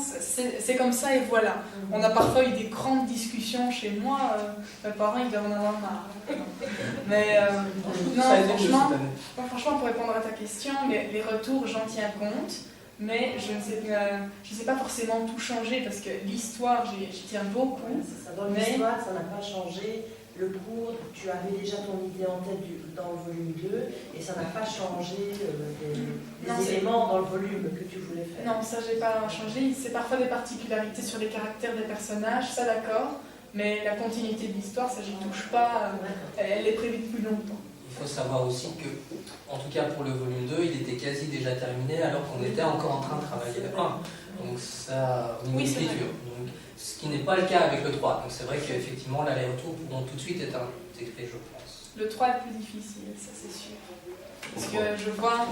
c'est comme ça et voilà. On a parfois eu des grandes discussions chez moi, mes parents ils doivent en avoir marre. Mais non, franchement, pour répondre à ta question, les retours, j'en tiens compte. Mais je ne sais pas forcément tout changer parce que l'histoire, j'y tiens beaucoup. Ouais, ça. Dans l'histoire, ça n'a pas changé. Le cours, tu avais déjà ton idée en tête dans le volume 2 et ça n'a pas changé les éléments dans le volume que tu voulais faire. Non, ça, j'ai pas changé. C'est parfois des particularités sur les caractères des personnages, ça d'accord. Mais la continuité de l'histoire, ça, j'y touche pas. Elle est prévue depuis longtemps. Il faut savoir aussi que, en tout cas pour le volume 2, il était quasi déjà terminé alors qu'on était encore en train de travailler le 1. Donc ça, au niveau de l'écriture. Ce qui n'est pas le cas avec le 3. Donc c'est vrai qu'effectivement, là, les retours pourront tout de suite être intégrés, je pense. Le 3 est plus difficile, ça c'est sûr. Parce que je vois,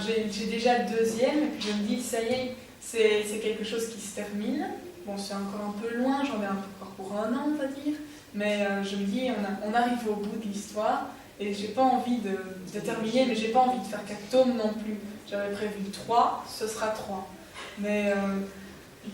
j'ai déjà le deuxième, et puis je me dis, ça y est, c'est quelque chose qui se termine. Bon, c'est encore un peu loin, j'en ai encore pour un an, on va dire. Mais je me dis, on arrive au bout de l'histoire. Et j'ai pas envie de terminer, mais j'ai pas envie de faire 4 tomes non plus. J'avais prévu 3, ce sera 3. Mais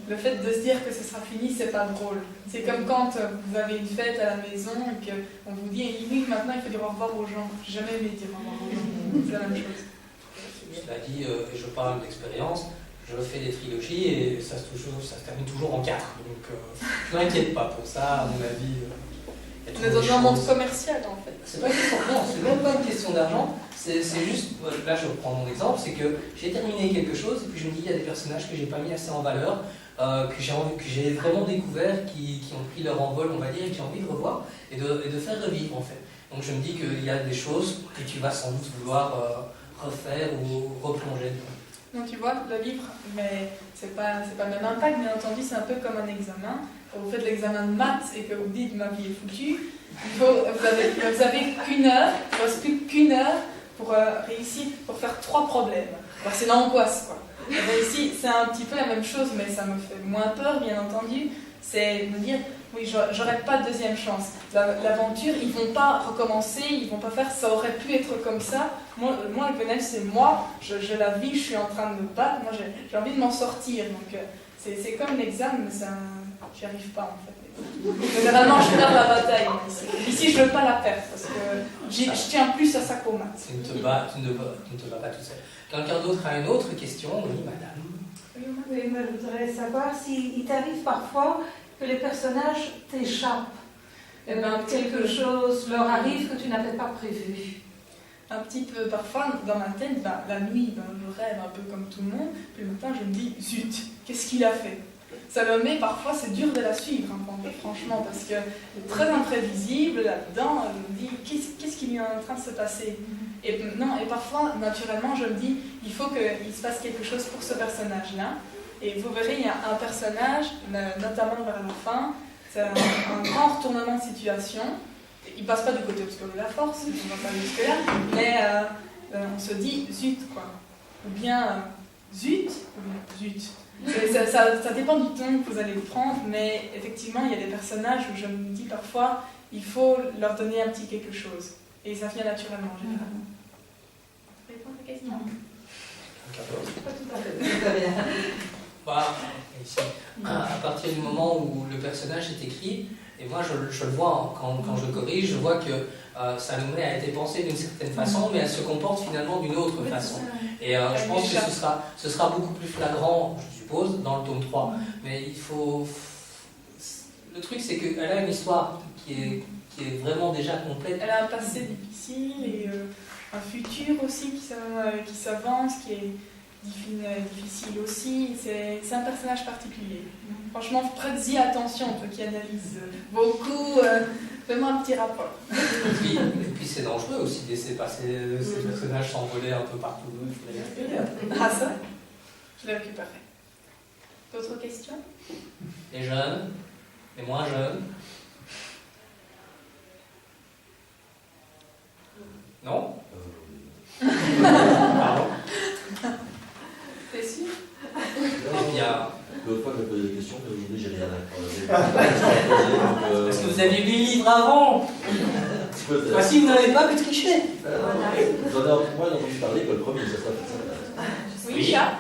le fait de se dire que ce sera fini, c'est pas drôle. C'est comme quand vous avez une fête à la maison et qu'on vous dit oui, maintenant il faut dire au revoir aux gens. J'ai jamais aimé dire au revoir aux gens. C'est la même chose. Cela dit, et je parle d'expérience, je fais des trilogies et ça se termine toujours en 4. Donc je m'inquiète pas pour ça, à mon avis. On est dans un monde commercial en fait. C'est pas une question, non, c'est même pas une question d'argent, c'est juste, là je reprends mon exemple, c'est que j'ai terminé quelque chose et puis je me dis il y a des personnages que j'ai pas mis assez en valeur, que j'ai vraiment découvert, qui ont pris leur envol on va dire, et que j'ai envie de revoir et de faire revivre en fait. Donc je me dis qu'il y a des choses que tu vas sans doute vouloir refaire ou replonger dedans. Non, tu vois, le livre, mais c'est pas le même impact, bien entendu, c'est un peu comme un examen. Quand vous faites l'examen de maths et que vous dites ma vie est foutue, vous avez qu'une heure, il ne reste plus qu'une heure pour réussir, pour faire 3 problèmes. Alors, c'est l'angoisse, quoi. Et bien, ici, c'est un petit peu la même chose, mais ça me fait moins peur, bien entendu. C'est de me dire, oui, j'aurais pas de deuxième chance. L'aventure, ils vont pas recommencer, ils vont pas faire, ça aurait pu être comme ça. Moi le PNL, c'est moi, je la vis, je suis en train de me battre, moi j'ai envie de m'en sortir. Donc c'est comme l'examen, mais j'y arrive pas en fait. Généralement, je perds la bataille. Ici, je veux pas la perdre, parce que je tiens plus à ça qu'au maths. Tu ne te bats pas tout seul. Quelqu'un d'autre a une autre question? Oui, madame. Oui, moi je voudrais savoir s'il t'arrive parfois que les personnages t'échappent. Eh ben, quelque chose leur arrive que tu n'avais pas prévu. Un petit peu, parfois, dans ma tête, la nuit, je rêve un peu comme tout le monde, puis le matin, je me dis, zut, qu'est-ce qu'il a fait? Salomé, parfois, c'est dur de la suivre, franchement, parce qu'elle est très imprévisible là-dedans. Je me dis, qu'est-ce qui est en train de se passer? Et parfois, naturellement, je me dis, il faut qu'il se passe quelque chose pour ce personnage-là. Et vous verrez, il y a un personnage, notamment vers la fin, c'est un grand retournement de situation. Il passe pas du côté obscur de la force, on ne va pas jusque-là, mais on se dit, zut, quoi. Ou bien, zut, ou bien, zut. Ça dépend du ton que vous allez prendre, mais effectivement, il y a des personnages où je me dis parfois, il faut leur donner un petit quelque chose. Et ça vient naturellement, généralement. Ça répond à la question. Pas tout à fait. Ici. à partir du moment où le personnage est écrit, et moi je le vois quand je corrige, je vois que Salomé a été pensée d'une certaine façon, mais elle se comporte finalement d'une autre façon. Et je pense que ce sera beaucoup plus flagrant, je suppose, dans le tome 3. Mais il faut... Le truc, c'est qu'elle a une histoire qui est vraiment déjà complète. Elle a un passé difficile et un futur aussi qui s'avance, qui est difficile aussi. C'est un personnage particulier. Franchement, prête-y attention, toi qui analyse beaucoup. Fais-moi un petit rapport. Et puis c'est dangereux aussi de laisser passer ces personnages s'envoler un peu partout. Il faut les récupérer. Ah ça, je les récupérerai. D'autres questions? Les jeunes, les moins jeunes. Non? Pardon? T'es sûr? Eh bien... L'autre fois, je me posais des questions, mais aujourd'hui, j'ai rien à Parce que vous aviez lu le livre avant. Bah, si vous n'avez pas, vous trichez. J'en ai entendu parler que le premier, ça sera ça. Oui, Chat.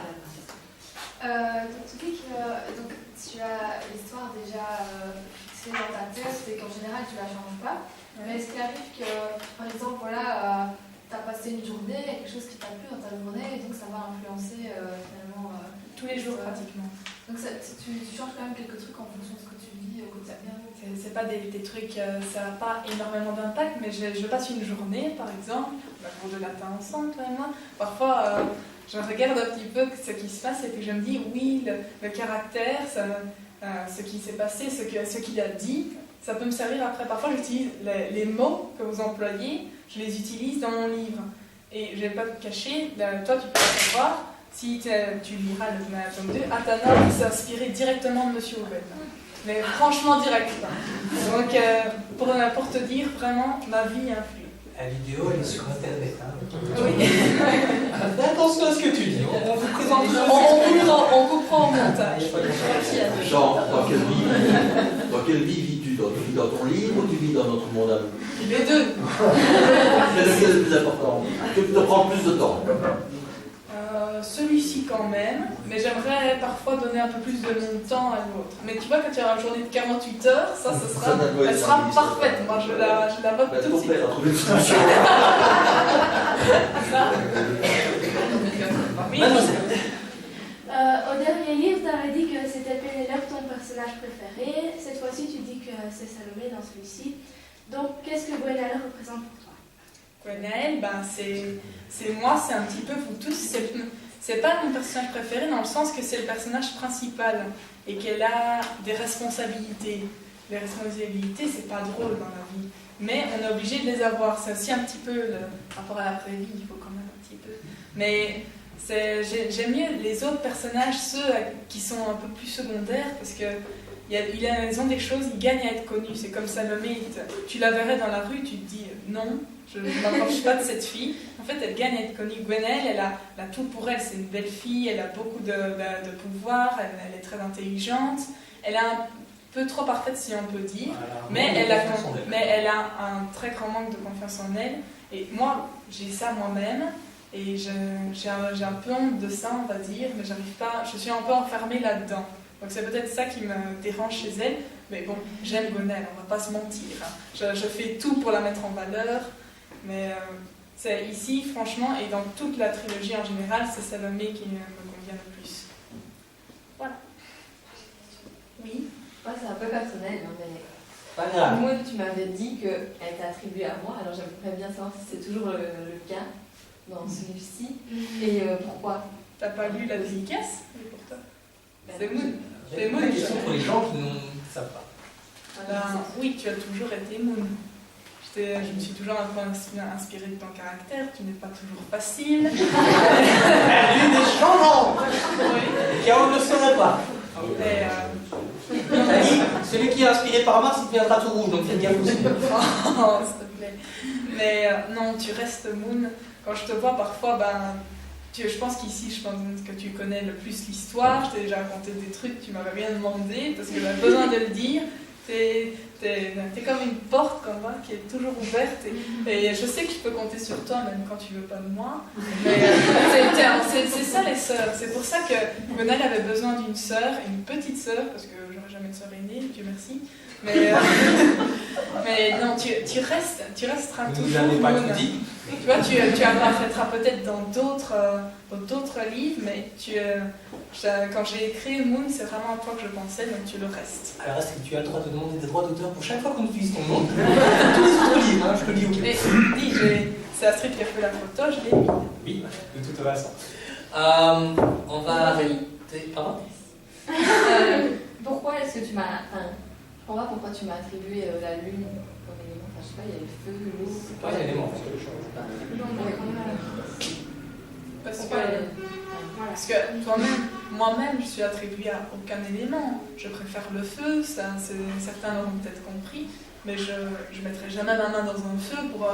Donc tu dis que donc, tu as l'histoire déjà fixée dans ta tête et qu'en général tu la changes pas. Mais est-ce qu'il arrive que, par exemple, voilà, tu as passé une journée, il y a quelque chose qui t'a plu dans ta journée et donc ça va influencer finalement tous les jours pratiquement. Donc ça, tu changes quand même quelques trucs en fonction de ce que tu vis au quotidien. C'est pas des trucs, ça n'a pas énormément d'impact, mais je passe une journée par exemple, on a cours de latin ensemble toi et moi, parfois je regarde un petit peu ce qui se passe et puis je me dis oui, le caractère, ce qui s'est passé, ce qu'il a dit, ça peut me servir après. Parfois j'utilise les mots que vous employez, je les utilise dans mon livre. Et je ne vais pas te cacher, toi tu peux savoir, si tu liras le tome 2, Athanas s'est inspiré directement de Monsieur Owen. Mais franchement direct. Donc pour te dire, vraiment, ma vie influe. La vidéo, elle est sur internet. Oui. Fais attention à ce que tu dis. On vous présente. On comprend au montage. Genre, dans quelle vie vis-tu? Tu vis dans ton livre ou tu vis dans notre monde à nous? Les deux. C'est lequel le plus important? Que te prend plus de temps? Celui-ci quand même, mais j'aimerais parfois donner un peu plus de mon temps à l'autre. Mais tu vois, quand tu as une journée de 48 heures, elle sera parfaite. Moi, je la vote tout de suite. Trouver une solution. Oui. Au dernier livre, tu avais dit que c'était Pénélope ton personnage préféré. Cette fois-ci, tu dis que c'est Salomé dans celui-ci. Donc, qu'est-ce que Gwenaëlle représente pour toi? Gwenaëlle, ben, c'est moi, c'est un petit peu vous tous. C'est pas mon personnage préféré dans le sens que c'est le personnage principal et qu'elle a des responsabilités. Les responsabilités, c'est pas drôle dans la vie, mais on est obligé de les avoir. C'est aussi un petit peu le rapport à la vraie vie, il faut quand même un petit peu. Mais j'aime mieux les autres personnages, ceux qui sont un peu plus secondaires, parce que ils ont des choses, ils gagnent à être connus. C'est comme Salomé, tu la verrais dans la rue, tu te dis non, je ne m'approche pas de cette fille. En fait, elle gagne à être connue. Gwenaëlle, elle a tout pour elle. C'est une belle fille, elle a beaucoup de pouvoir, elle est très intelligente. Elle est un peu trop parfaite, si on peut dire, mais elle a un très grand manque de confiance en elle. Et moi, j'ai ça moi-même, et j'ai un peu honte de ça, on va dire, mais j'arrive pas, je suis un peu enfermée là-dedans. Donc c'est peut-être ça qui me dérange chez elle, mais bon, j'aime Gwenaëlle, on va pas se mentir. Hein. Je fais tout pour la mettre en valeur, mais c'est ici, franchement, et dans toute la trilogie en général, c'est Salomé qui me convient le plus. Voilà. Oui. Moi, c'est un peu personnel, hein, mais Pas grave. Moon, tu m'avais dit qu'elle était attribuée à moi, alors j'aimerais bien savoir si c'est toujours le cas dans celui-ci, et pourquoi. T'as pas lu la dédicace pour toi? C'est Moon. C'est Moon. Question pour les gens qui ne savent pas. Oui, tu as toujours été Moon. Je me suis toujours un peu inspirée de ton caractère, tu n'es pas toujours facile. Elle a eu des changements qui on ne le saurait pas. Elle dit, celui qui est inspiré par Mars, il deviendra tout rouge, donc faites gaffe aussi. Oh, s'il te plaît. Mais non, tu restes Moon. Quand je te vois parfois, je pense qu'ici, je pense que tu connais le plus l'histoire. Je t'ai déjà raconté des trucs, tu m'avais rien demandé, parce que j'avais besoin de le dire. T'es comme une porte comme moi, qui est toujours ouverte et je sais que je peux compter sur toi même quand tu veux pas de moi. Mais c'est ça les sœurs. C'est pour ça que Gwenaëlle avait besoin d'une sœur, une petite sœur, parce que j'aurais jamais de sœur aînée, Dieu merci. Mais non, tu resteras toujours. Vous n'avez pas tout dit. Tu vois, tu apparaîtras peut-être dans d'autres livres, mais quand j'ai écrit Moon, c'est vraiment à toi que je pensais, donc tu le restes. Alors, est-ce que tu as le droit de demander des droits d'auteur pour chaque fois qu'on utilise ton nom? Tous les autres livres, hein, je te le dis au cas. Mais dis, c'est Astrid qui a fait la photo, je l'ai mis. Oui, de toute façon. On va arrêter. Pardon? Pourquoi est-ce que tu m'as... Enfin, je comprends pas pourquoi tu m'as attribué la lune comme élément. Enfin, je sais pas, il y a le feu, l'eau... C'est pas un élément, parce que je change pas. Parce que moi-même, je suis attribuée à aucun élément. Je préfère le feu, certains l'auront peut-être compris, mais je ne mettrai jamais ma main dans un feu pour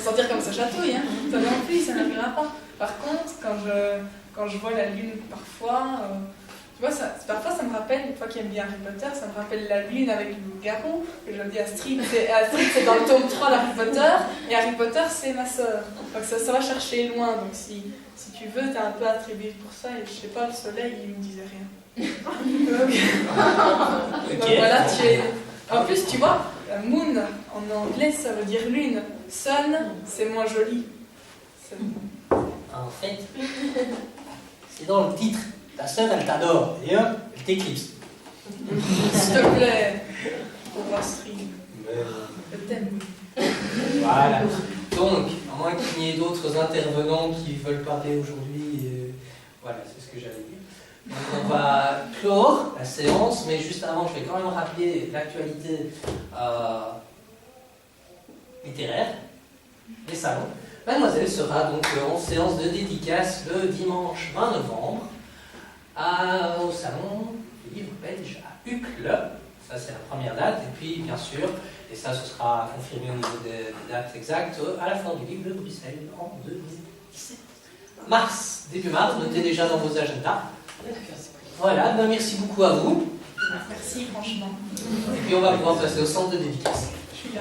sentir comme ça chatouille. Hein. Ça non plus, ça n'arrivera pas. Par contre, quand je vois la lune parfois, tu vois, parfois ça me rappelle, une fois qu'il aime bien Harry Potter, ça me rappelle la lune avec le loup-garou, que je dis Astrid, c'est dans le tome 3 d'Harry Potter, et Harry Potter c'est ma sœur. Donc ça va chercher loin, donc si tu veux, t'es un peu attribué pour ça, et je sais pas, le soleil, il me disait rien. Donc voilà, tu es... En plus, tu vois, moon, en anglais, ça veut dire lune. Sun, c'est moins joli. En fait, c'est dans le titre. Ta sœur, elle t'adore, et hop, elle t'éclipse. S'il te plaît, pauvre Astrid. Je t'aime. Voilà. Donc, à moins qu'il n'y ait d'autres intervenants qui veulent parler aujourd'hui, voilà, c'est ce que j'allais dire. Donc, on va clore la séance, mais juste avant, je vais quand même rappeler l'actualité littéraire des salons. Mademoiselle sera donc en séance de dédicace le dimanche 20 novembre au salon du livre belge à Uccle. Ça, c'est la première date. Et puis, bien sûr, et ça, ce sera confirmé au niveau des dates exactes, à la fin du livre de Bruxelles en 2017. Mars, début mars, notez déjà dans vos agendas. Voilà, ben merci beaucoup à vous. Merci, franchement. Et puis, on va pouvoir passer au centre de dédicace. Je suis là.